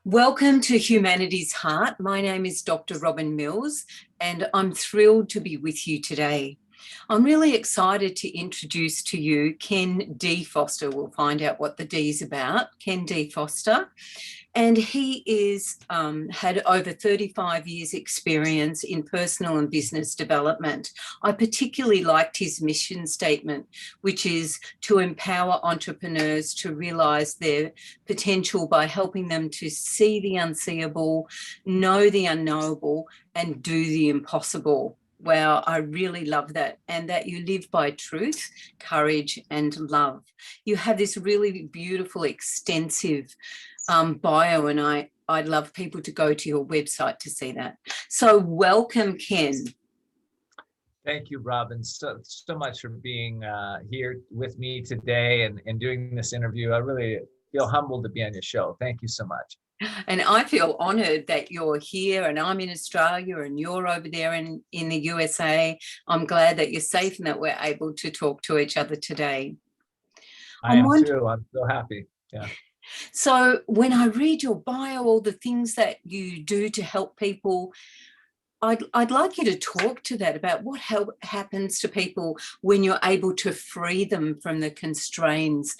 Welcome to Humanity's Heart. My name is Dr. Robyn Mills, and I'm thrilled to be with you today. I'm really excited to introduce to you Ken D. Foster. We'll find out what the D is about. Ken D. Foster. And he had over 35 years experience in personal and business development. I particularly liked his mission statement, which is to empower entrepreneurs to realise their potential by helping them to see the unseeable, know the unknowable, and do the impossible. Wow, I really love that. And that you live by truth, courage, and love. You have this really beautiful, extensive bio, and I'd love people to go to your website to see that. So welcome, Ken. Thank you, Robyn, so much for being here with me today and doing this interview. I really feel humbled to be on your show. Thank you so much. And I feel honoured that you're here and I'm in Australia and you're over there in the USA. I'm glad that you're safe and that we're able to talk to each other today. I am too. I'm so happy. Yeah. So when I read your bio, all the things that you do to help people, I'd like you to talk to that about what happens to people when you're able to free them from the constraints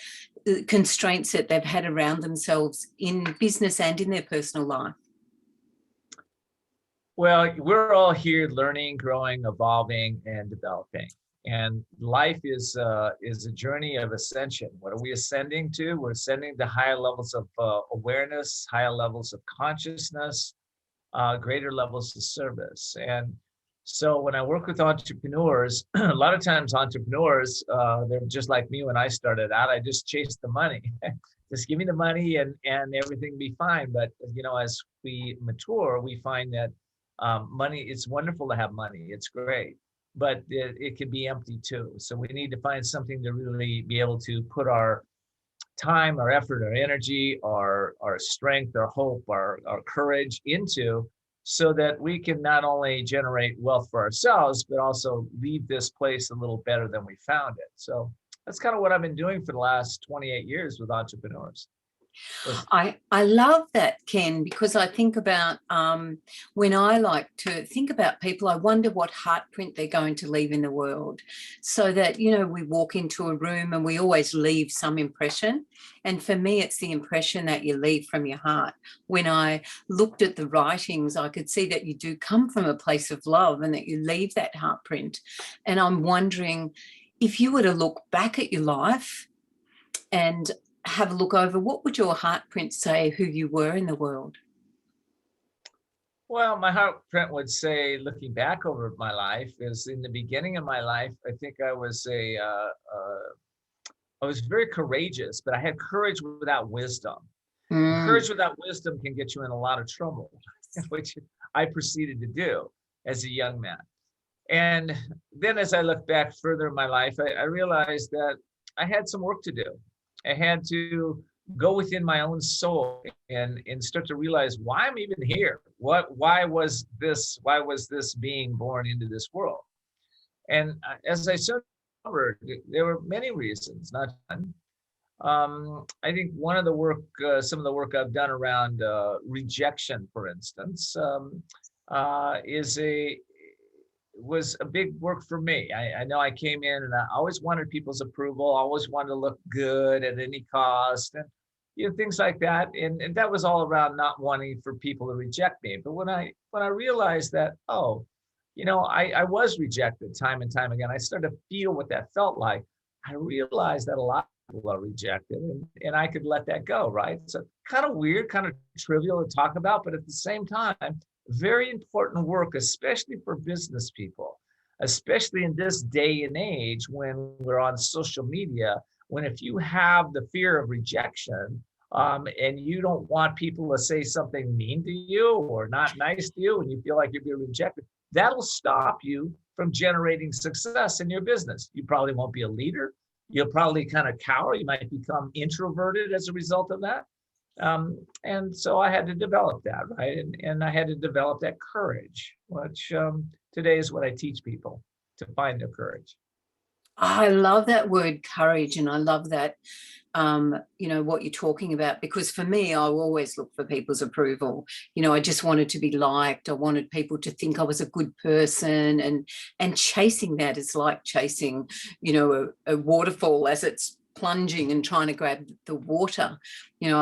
that they've had around themselves in business and in their personal life. Well, we're all here learning, growing, evolving, and developing. And life is a journey of ascension. What are we ascending to? We're ascending to higher levels of awareness, higher levels of consciousness, greater levels of service. And so when I work with entrepreneurs, a lot of times entrepreneurs, they're just like me when I started out. I just chased the money. Just give me the money and everything be fine. But as we mature, we find that money, it's wonderful to have money. It's great. But it can be empty too. So we need to find something to really be able to put our time, our effort, our energy, our strength, our hope, our courage into, so that we can not only generate wealth for ourselves, but also leave this place a little better than we found it. So that's kind of what I've been doing for the last 28 years with entrepreneurs. I love that, Ken, because I think about when I like to think about people, I wonder what heart print they're going to leave in the world, so that, we walk into a room and we always leave some impression. And for me, it's the impression that you leave from your heart. When I looked at the writings, I could see that you do come from a place of love and that you leave that heart print. And I'm wondering, if you were to look back at your life and have a look over, what would your heart print say who you were in the world? Well, my heart print would say, looking back over my life, is in the beginning of my life, I think I was I was very courageous, but I had courage without wisdom. Courage without wisdom can get you in a lot of trouble, which I proceeded to do as a young man. And then as I look back further in my life, I realized that I had some work to do. I had to go within my own soul and start to realize why I'm even here. Why was this being born into this world? And as I discovered, there were many reasons, not one. I think one of the work, some of the work I've done around rejection, for instance, was a big work for me. I know I came in and I always wanted people's approval, always wanted to look good at any cost, and things like that. And that was all around not wanting for people to reject me. But when I realized that, I was rejected time and time again, I started to feel what that felt like. I realized that a lot of people are rejected, and I could let that go, right? So kind of weird, kind of trivial to talk about, but at the same time, very important work, especially for business people, especially in this day and age when we're on social media, when if you have the fear of rejection and you don't want people to say something mean to you or not nice to you and you feel like you're being rejected, that'll stop you from generating success in your business. You probably won't be a leader. You'll probably kind of cower. You might become introverted as a result of that. And so I had to develop that, right? And I had to develop that courage, which today is what I teach people, to find their courage. I love that word courage, and I love that, what you're talking about, because for me, I always look for people's approval. I just wanted to be liked. I wanted people to think I was a good person, and chasing that is like chasing, a waterfall as it's plunging and trying to grab the water.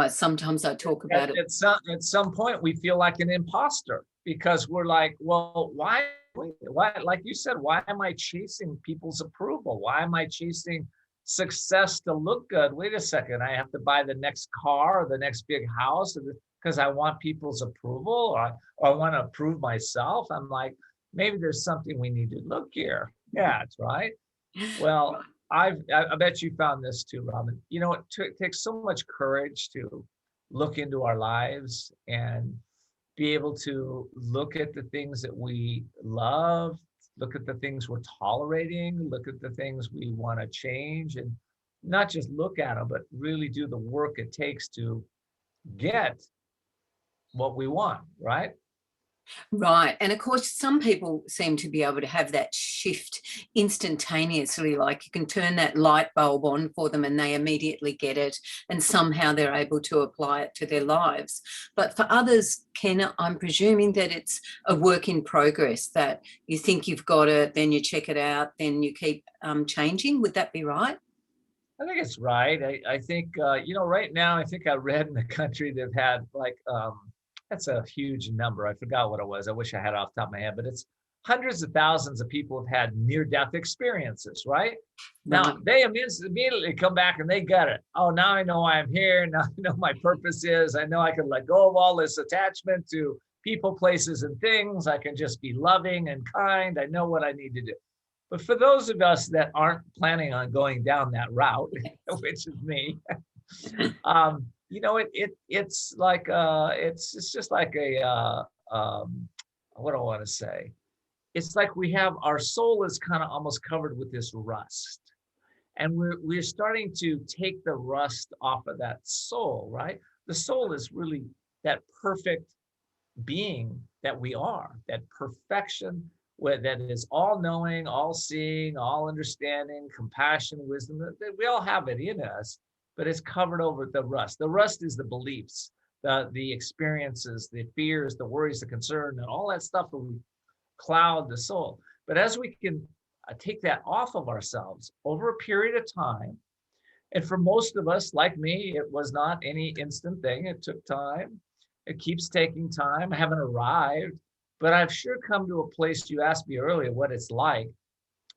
Sometimes I talk about it. At some point, we feel like an imposter because we're like, well, why, like you said, why am I chasing people's approval? Why am I chasing success to look good? Wait a second, I have to buy the next car or the next big house because I want people's approval, or I want to prove myself. I'm like, maybe there's something we need to look here. Yeah, that's right. Well, I bet you found this too, Robyn. It takes so much courage to look into our lives and be able to look at the things that we love, look at the things we're tolerating, look at the things we want to change, and not just look at them, but really do the work it takes to get what we want, right? Right. And of course, some people seem to be able to have that shift instantaneously, like you can turn that light bulb on for them and they immediately get it, and somehow they're able to apply it to their lives. But for others, Ken, I'm presuming that it's a work in progress, that you think you've got it, then you check it out, then you keep changing. Would that be right? I think it's right. I think, right now, I think I read in the country they've had like, that's a huge number. I forgot what it was. I wish I had it off the top of my head, but it's hundreds of thousands of people have had near-death experiences, right? Now, they immediately come back and they get it. Oh, now I know why I'm here. Now I know my purpose is. I know I can let go of all this attachment to people, places, and things. I can just be loving and kind. I know what I need to do. But for those of us that aren't planning on going down that route, which is me, it's like it's just like what do I want to say? It's like we have our soul is kind of almost covered with this rust, and we're starting to take the rust off of that soul, right? The soul is really that perfect being that we are, that perfection that is all knowing, all seeing, all understanding, compassion, wisdom. That we all have it in us, but it's covered over the rust. The rust is the beliefs, the experiences, the fears, the worries, the concern, and all that stuff that we cloud the soul. But as we can take that off of ourselves over a period of time, and for most of us, like me, it was not any instant thing. It took time. It keeps taking time. I haven't arrived, but I've sure come to a place. You asked me earlier what it's like.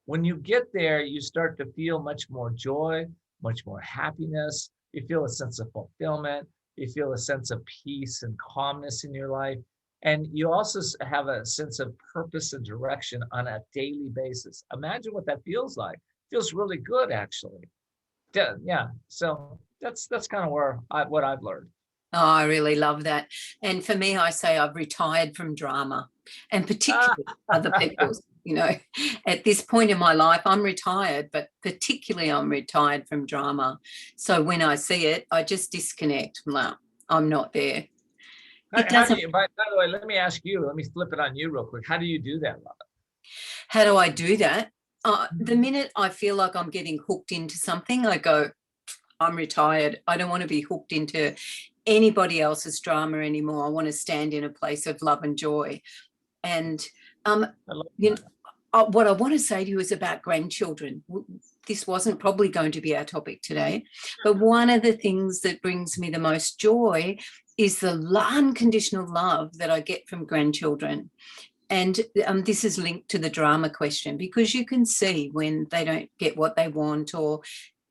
When you get there, you start to feel much more joy, much more happiness. You feel a sense of fulfillment. You feel a sense of peace and calmness in your life. And you also have a sense of purpose and direction on a daily basis. Imagine what that feels like. It feels really good, actually. Yeah. So that's kind of what I've learned. Oh, I really love that. And for me, I say I've retired from drama, and particularly other people's, at this point in my life, I'm retired, but particularly I'm retired from drama. So when I see it, I just disconnect. No, I'm not there. It doesn't. By the way, let me ask you, let me flip it on you real quick. How do you do that, Robyn? How do I do that? The minute I feel like I'm getting hooked into something, I go, I'm retired. I don't want to be hooked into anybody else's drama anymore. I want to stand in a place of love and joy. And what I want to say to you is about grandchildren. This wasn't probably going to be our topic today, but one of the things that brings me the most joy is the unconditional love that I get from grandchildren. And this is linked to the drama question, because you can see when they don't get what they want, or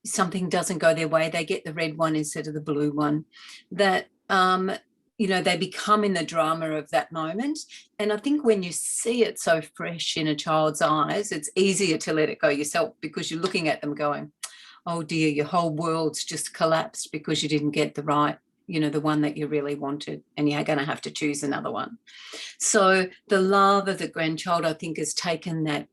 something doesn't go their way, they get the red one instead of the blue one, that they become in the drama of that moment. And I think when you see it so fresh in a child's eyes, it's easier to let it go yourself, because you're looking at them going, oh dear, your whole world's just collapsed because you didn't get the right, the one that you really wanted, and you're going to have to choose another one. So the love of the grandchild, I think, has taken that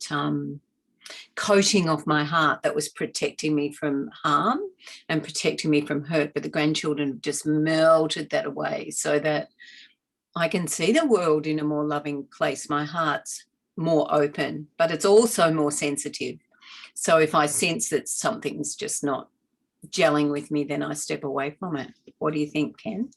coating off my heart that was protecting me from harm and protecting me from hurt, but the grandchildren just melted that away, so that I can see the world in a more loving place. My heart's more open, but it's also more sensitive. So if I sense that something's just not gelling with me, then I step away from it. What do you think, Ken?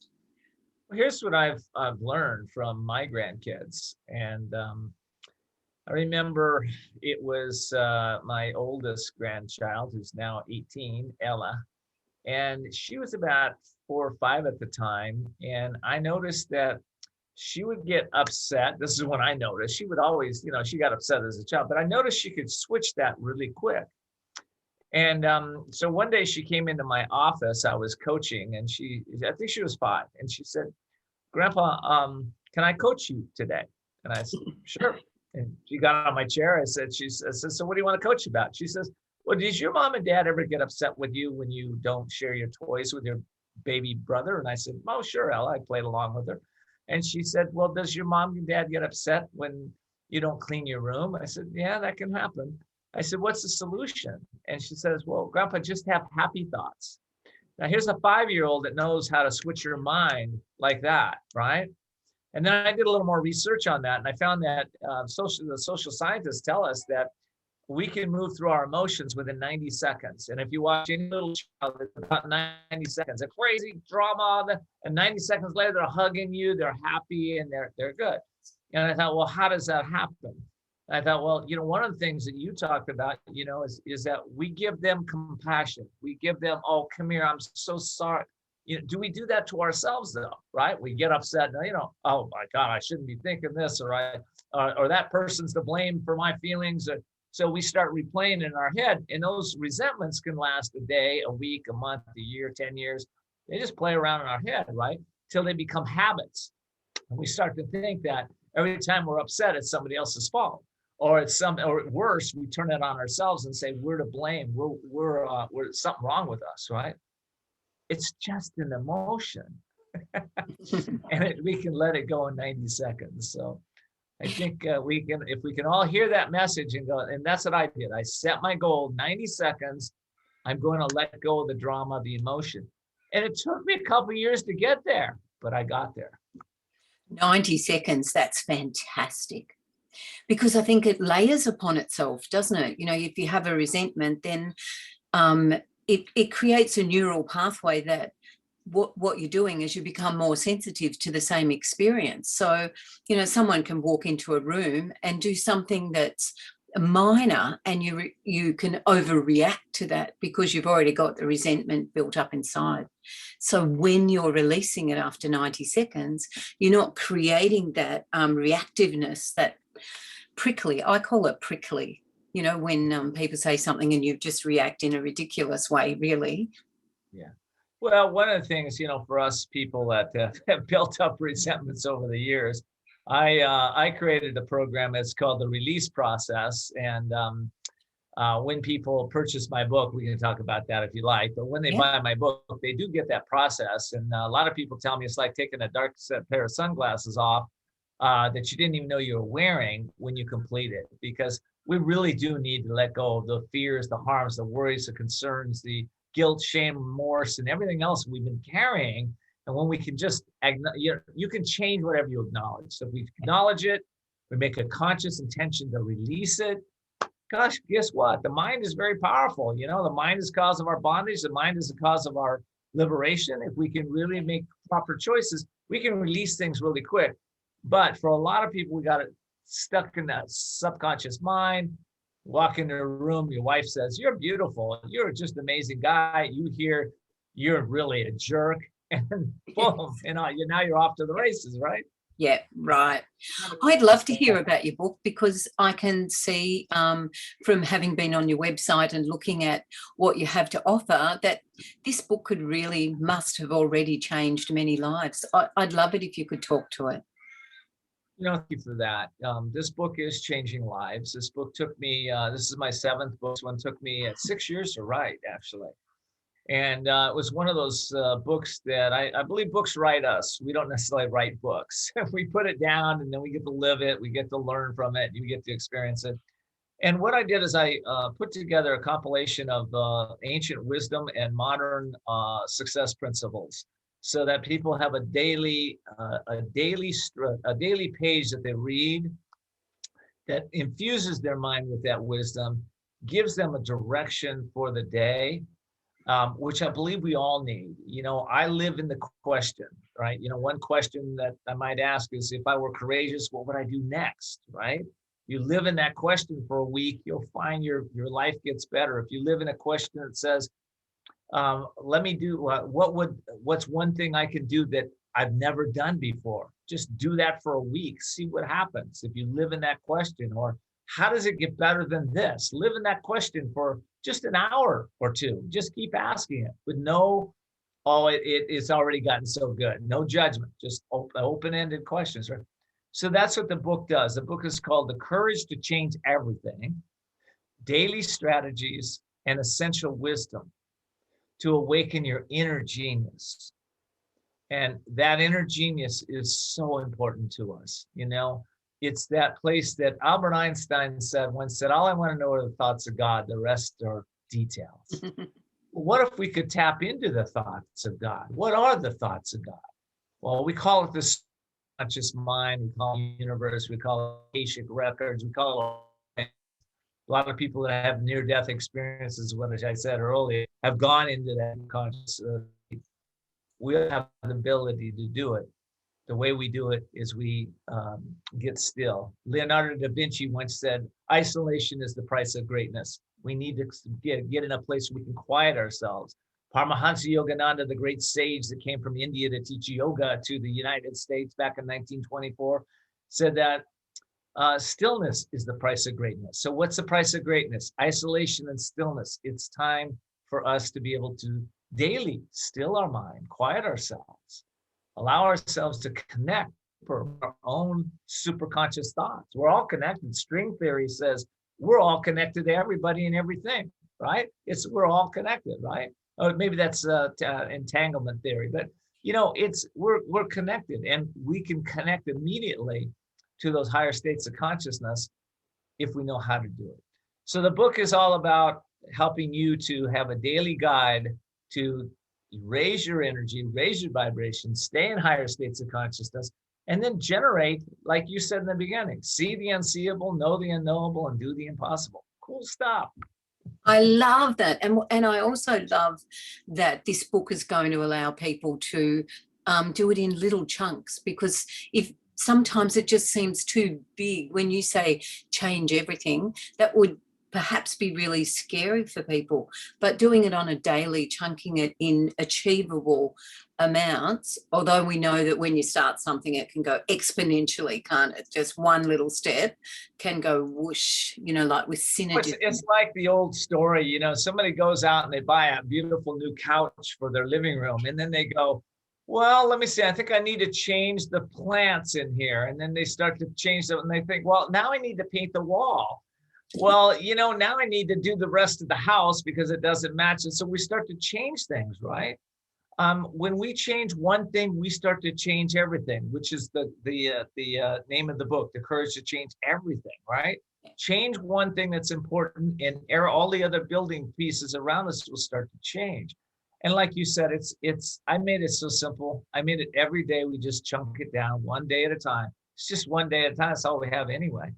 Here's what I've learned from my grandkids. And I remember it was my oldest grandchild, who's now 18, Ella, and she was about 4 or 5 at the time. And I noticed that she would get upset. This is when I noticed she would always, she got upset as a child, but I noticed she could switch that really quick. And so one day she came into my office. I was coaching, and I think she was 5, and she said, "Grandpa, can I coach you today?" And I said, "Sure." And she got on my chair. I said, "So what do you want to coach about?" She says, "Well, does your mom and dad ever get upset with you when you don't share your toys with your baby brother?" And I said, "Oh, sure, Ella." I played along with her. And she said, "Well, does your mom and dad get upset when you don't clean your room?" I said, "Yeah, that can happen." I said, "What's the solution?" And she says, "Well, Grandpa, just have happy thoughts." Now, here's a 5-year-old that knows how to switch your mind like that, right? And then I did a little more research on that, and I found that the social scientists tell us that we can move through our emotions within 90 seconds. And if you watch any little child, it's about 90 seconds, a crazy drama, and 90 seconds later, they're hugging you, they're happy, and they're good. And I thought, well, how does that happen? And I thought, well, one of the things that you talked about, is that we give them compassion. We give them, "Oh, come here, I'm so sorry." Do we do that to ourselves though? Right? We get upset, "Oh my God, I shouldn't be thinking this," or that person's to blame for my feelings. So we start replaying in our head, and those resentments can last a day, a week, a month, a year, 10 years. They just play around in our head, right? Till they become habits. And we start to think that every time we're upset, it's somebody else's fault. Or or worse, we turn it on ourselves and say, we're to blame. We're something wrong with us, right? It's just an emotion. And we can let it go in 90 seconds. So I think if we can all hear that message and go, and that's what I did. I set my goal, 90 seconds. I'm going to let go of the drama, the emotion. And it took me a couple of years to get there, but I got there. 90 seconds, that's fantastic. Because I think it layers upon itself, doesn't it? If you have a resentment, then it creates a neural pathway that what you're doing is you become more sensitive to the same experience. So, someone can walk into a room and do something that's minor, and you can overreact to that because you've already got the resentment built up inside. So when you're releasing it after 90 seconds, you're not creating that reactiveness, that prickly, I call it prickly, when people say something and you just react in a ridiculous way, really. Yeah. Well, one of the things, for us people that have built up resentments over the years, I created a program that's called the release process. And when people purchase my book, we can talk about that if you like, but when they buy my book, they do get that process. And a lot of people tell me it's like taking a dark pair of sunglasses off that you didn't even know you were wearing when you complete it, because we really do need to let go of the fears, the harms, the worries, the concerns, the guilt, shame, remorse, and everything else we've been carrying. And when we can just, you can change whatever you acknowledge. So if we acknowledge it, we make a conscious intention to release it. Gosh, guess what? The mind is very powerful. The mind is the cause of our bondage. The mind is the cause of our liberation. If we can really make proper choices, we can release things really quick. But for a lot of people, we got it stuck in that subconscious mind. Walk into a room, your wife says, "You're beautiful. You're just an amazing guy." You hear, "You're really a jerk." And boom, now you're off to the races, right? Yeah, right. I'd love to hear about your book, because I can see from having been on your website and looking at what you have to offer that this book must have already changed many lives. I'd love it if you could talk to it. Thank you for that. This book is changing lives. This book took me, this is my 7th book. This one took me 6 years to write, actually. And it was one of those books that I believe books write us. We don't necessarily write books. We put it down, and then we get to live it. We get to learn from it. You get to experience it. And what I did is I put together a compilation of ancient wisdom and modern success principles, so that people have a daily page that they read that infuses their mind with that wisdom, gives them a direction for the day, which I believe we all need. I live in the question, right? One question that I might ask is, if I were courageous, what would I do next, right? You live in that question for a week, you'll find your life gets better. If you live in a question that says, let me do, what's one thing I can do that I've never done before? Just do that for a week, see what happens. If you live in that question, or how does it get better than this? Live in that question for just an hour or two. Just keep asking it with no, it's already gotten so good. No judgment, just open-ended questions, right? So that's what the book does. The book is called The Courage to Change Everything, Daily Strategies and Essential Wisdom to Awaken Your Inner Genius. And that inner genius is so important to us. It's that place that Albert Einstein once said, all I want to know are the thoughts of God, the rest are details. What if we could tap into the thoughts of God? What are the thoughts of God? Well, we call it the subconscious mind, we call it the universe, we call it Akashic records, we call it a lot of people that have near-death experiences, what I said earlier, have gone into that conscious. We have the ability to do it. The way we do it is we get still. Leonardo da Vinci once said, isolation is the price of greatness. We need to get in a place where we can quiet ourselves. Paramahansa Yogananda, the great sage that came from India to teach yoga to the United States back in 1924, said that stillness is the price of greatness. So what's the price of greatness? Isolation and stillness. It's time for us to be able to daily still our mind, quiet ourselves, allow ourselves to connect for our own superconscious thoughts. We're all connected. String theory says we're all connected to everybody and everything, right? We're all connected, right? Or maybe that's entanglement theory, but we're connected, and we can connect immediately to those higher states of consciousness if we know how to do it. So the book is all about helping you to have a daily guide to raise your energy, raise your vibration, stay in higher states of consciousness, and then generate, like you said in the beginning, see the unseeable, know the unknowable, and do the impossible. Cool stuff. I love that. And I also love that this book is going to allow people to do it in little chunks, because if sometimes it just seems too big. When you say change everything, that would perhaps be really scary for people, but doing it on a daily, chunking it in achievable amounts, although we know that when you start something, it can go exponentially, can't it? Just one little step can go whoosh, like with synergy. It's like the old story, somebody goes out and they buy a beautiful new couch for their living room, and then they go, well, let me see, I think I need to change the plants in here. And then they start to change them, and they think, well, now I need to paint the wall. Well, now I need to do the rest of the house because it doesn't match. And so we start to change things, right? When we change one thing, we start to change everything, which is the name of the book, The Courage to Change Everything, right? Change one thing that's important, and all the other building pieces around us will start to change. And like you said, I made it so simple. I made it every day. We just chunk it down one day at a time. It's just one day at a time. That's all we have anyway.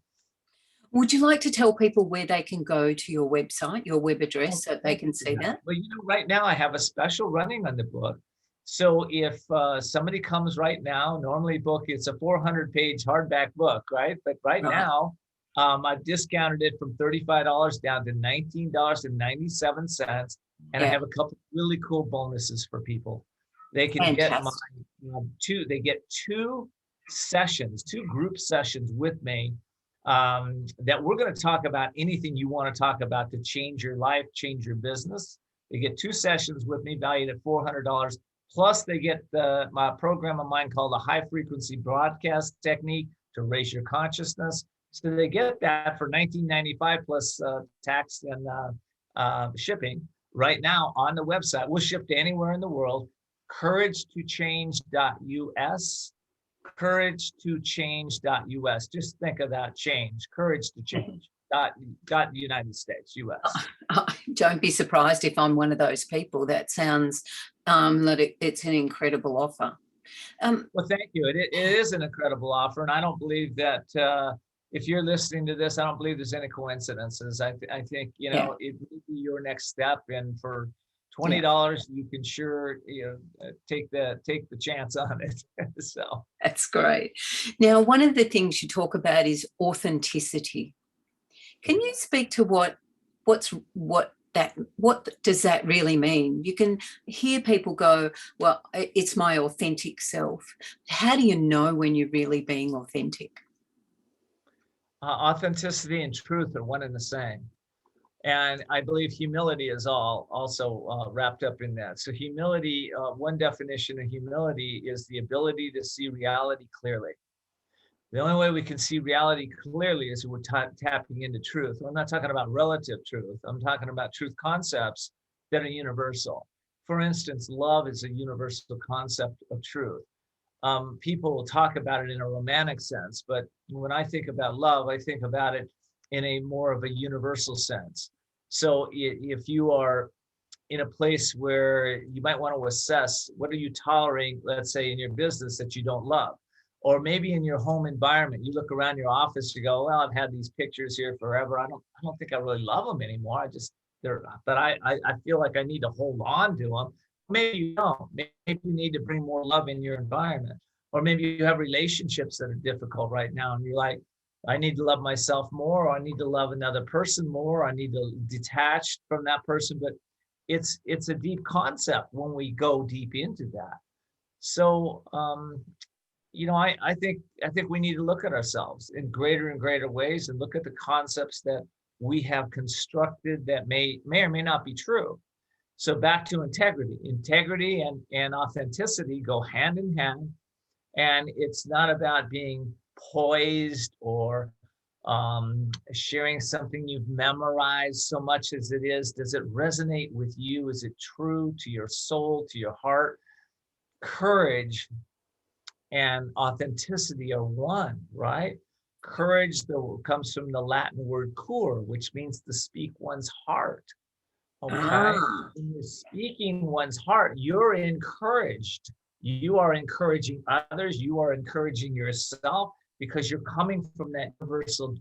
Would you like to tell people where they can go to your website, your web address, so they can see that? Well, right now I have a special running on the book. So if somebody comes right now, normally it's a 400-page hardback book, right? But right now, I've discounted it from $35 down to $19.97. And I have a couple really cool bonuses for people. They can get two sessions, two group sessions with me, that we're going to talk about anything you want to talk about to change your life, change your business. They get two sessions with me valued at $400. Plus they get my program of mine called the High Frequency Broadcast Technique to raise your consciousness. So they get that for $19.95 plus tax and shipping right now on the website. We'll ship to anywhere in the world. couragetochange.us. couragetochange.us. Just think of that change. Courage to change. United States, US. Don't be surprised if I'm one of those people. That sounds that it's an incredible offer. Well, thank you. It is an incredible offer, and I don't believe that if you're listening to this, I don't believe there's any coincidences. I think, Yeah. it may be your next step, and for Yeah. $20, you can sure, take the chance on it. So. That's great. Now, one of the things you talk about is authenticity. Can you speak to what does that really mean? You can hear people go, well, it's my authentic self. How do you know when you're really being authentic? Authenticity and truth are one and the same. And I believe humility is also wrapped up in that. So humility, one definition of humility is the ability to see reality clearly. The only way we can see reality clearly is we're tapping into truth. I'm not talking about relative truth. I'm talking about truth concepts that are universal. For instance, love is a universal concept of truth. People will talk about it in a romantic sense, but when I think about love, I think about it in a more of a universal sense. So if you are in a place where you might want to assess, what are you tolerating, let's say in your business, that you don't love? Or maybe in your home environment, you look around your office, you go, well, I've had these pictures here forever. I don't think I really love them anymore. But I feel like I need to hold on to them. Maybe you don't. Maybe you need to bring more love in your environment. Or maybe you have relationships that are difficult right now, and you're like, I need to love myself more, or I need to love another person more, or I need to detach from that person. But it's a deep concept when we go deep into that. So I think we need to look at ourselves in greater and greater ways, and look at the concepts that we have constructed that may or may not be true. So back to integrity. Integrity and authenticity go hand in hand. And it's not about being poised or sharing something you've memorized so much as it is, does it resonate with you? Is it true to your soul, to your heart? Courage and authenticity are one, right? Courage though comes from the Latin word cur, which means to speak one's heart. Okay. Ah, When you're speaking one's heart, you're encouraged. You are encouraging others. You are encouraging yourself, because you're coming from that universal,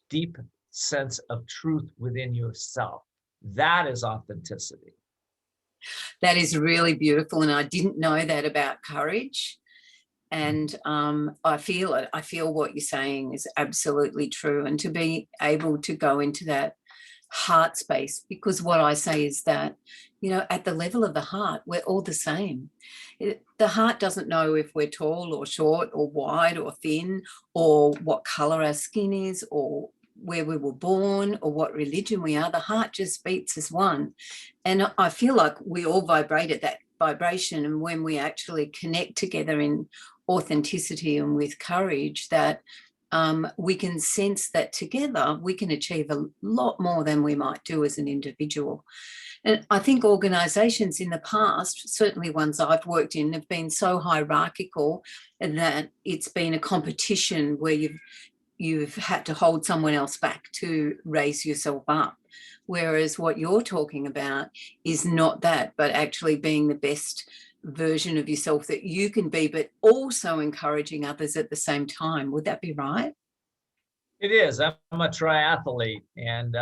deep sense of truth within yourself. That is authenticity. that is really beautiful. And I didn't know that about courage. And I feel it. I feel what you're saying is absolutely true. And to be able to go into that heart space, because what I say is that, at the level of the heart, we're all the same. The heart doesn't know if we're tall or short or wide or thin, or what color our skin is, or where we were born, or what religion we are. The heart just beats as one. And I feel like we all vibrate at that vibration. And when we actually connect together in authenticity and with courage, that we can sense that together we can achieve a lot more than we might do as an individual. And I think organisations in the past, certainly ones I've worked in, have been so hierarchical that it's been a competition where you've had to hold someone else back to raise yourself up. Whereas what you're talking about is not that, but actually being the best version of yourself that you can be, but also encouraging others at the same time. Would that be right? It is. I'm a triathlete, and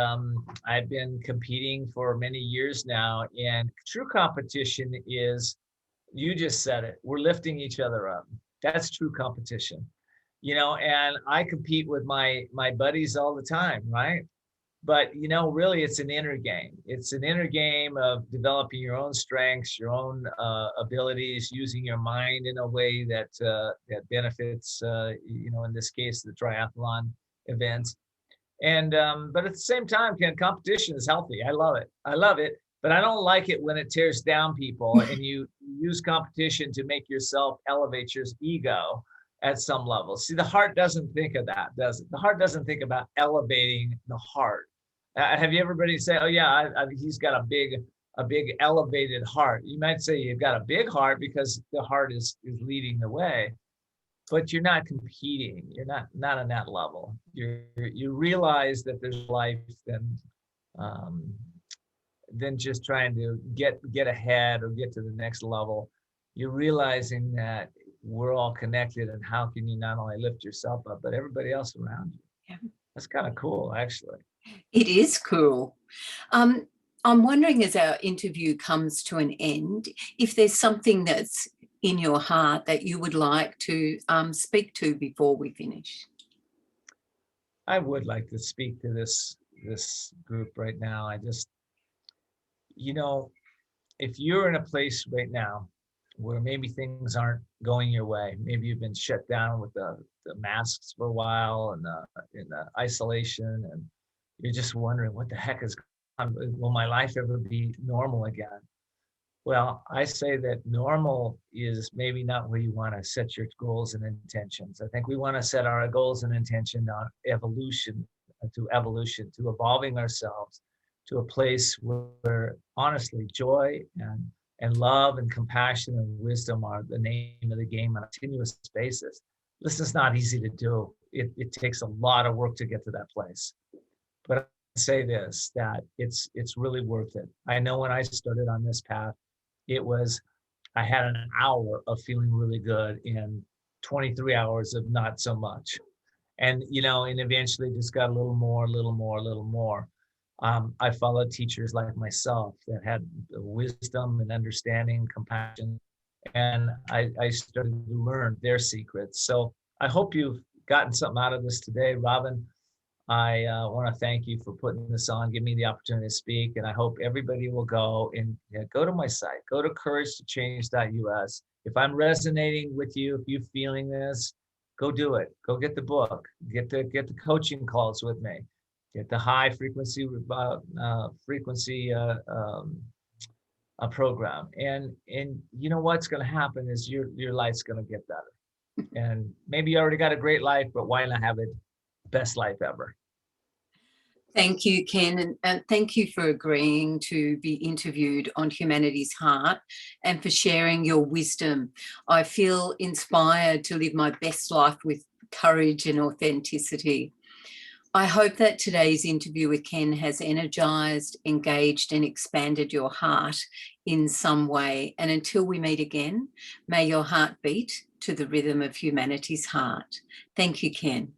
I've been competing for many years now. And true competition is, you just said it, we're lifting each other up. That's true competition. And I compete with my buddies all the time, right? But really, it's an inner game. It's an inner game of developing your own strengths, your own abilities, using your mind in a way that benefits, in this case, the triathlon events. And but at the same time, competition is healthy. I love it. I love it. But I don't like it when it tears down people and you use competition to make yourself elevate your ego at some level. See, the heart doesn't think of that, does it? The heart doesn't think about elevating the heart. Have you ever been say, "Oh yeah, he's got a big elevated heart"? You might say you've got a big heart because the heart is leading the way, but you're not competing. You're not on that level. You realize that there's life um, than just trying to get ahead or get to the next level. You're realizing that we're all connected, and how can you not only lift yourself up, but everybody else around you. Yeah. That's kind of cool, actually. It is cool. I'm wondering, as our interview comes to an end, if there's something that's in your heart that you would like to speak to before we finish. I would like to speak to this group right now. I just, you know, if you're in a place right now where maybe things aren't going your way, maybe you've been shut down with the masks for a while and the isolation, and you're just wondering what the heck is going on? Will my life ever be normal again? Well, I say that normal is maybe not where you want to set your goals and intentions. I think we want to set our goals and intention on evolution, to evolving ourselves to a place where honestly joy and love and compassion and wisdom are the name of the game on a continuous basis. This is not easy to do. It takes a lot of work to get to that place. But I say this, that it's really worth it. I know when I started on this path, I had an hour of feeling really good and 23 hours of not so much. And, and eventually just got a little more, a little more, a little more. I followed teachers like myself that had wisdom and understanding, compassion, and I started to learn their secrets. So I hope you've gotten something out of this today, Robyn. I want to thank you for putting this on, give me the opportunity to speak, and I hope everybody will go and go to my site, go to couragetochange.us. If I'm resonating with you, if you're feeling this, go do it. Go get the book, get the coaching calls with me, get the high frequency program, and you know what's going to happen is your life's going to get better. And maybe you already got a great life, but why not have it best life ever? Thank you, Ken, and thank you for agreeing to be interviewed on Humanity's Heart and for sharing your wisdom. I feel inspired to live my best life with courage and authenticity. I hope that today's interview with Ken has energised, engaged and expanded your heart in some way. And until we meet again, may your heart beat to the rhythm of Humanity's Heart. Thank you, Ken.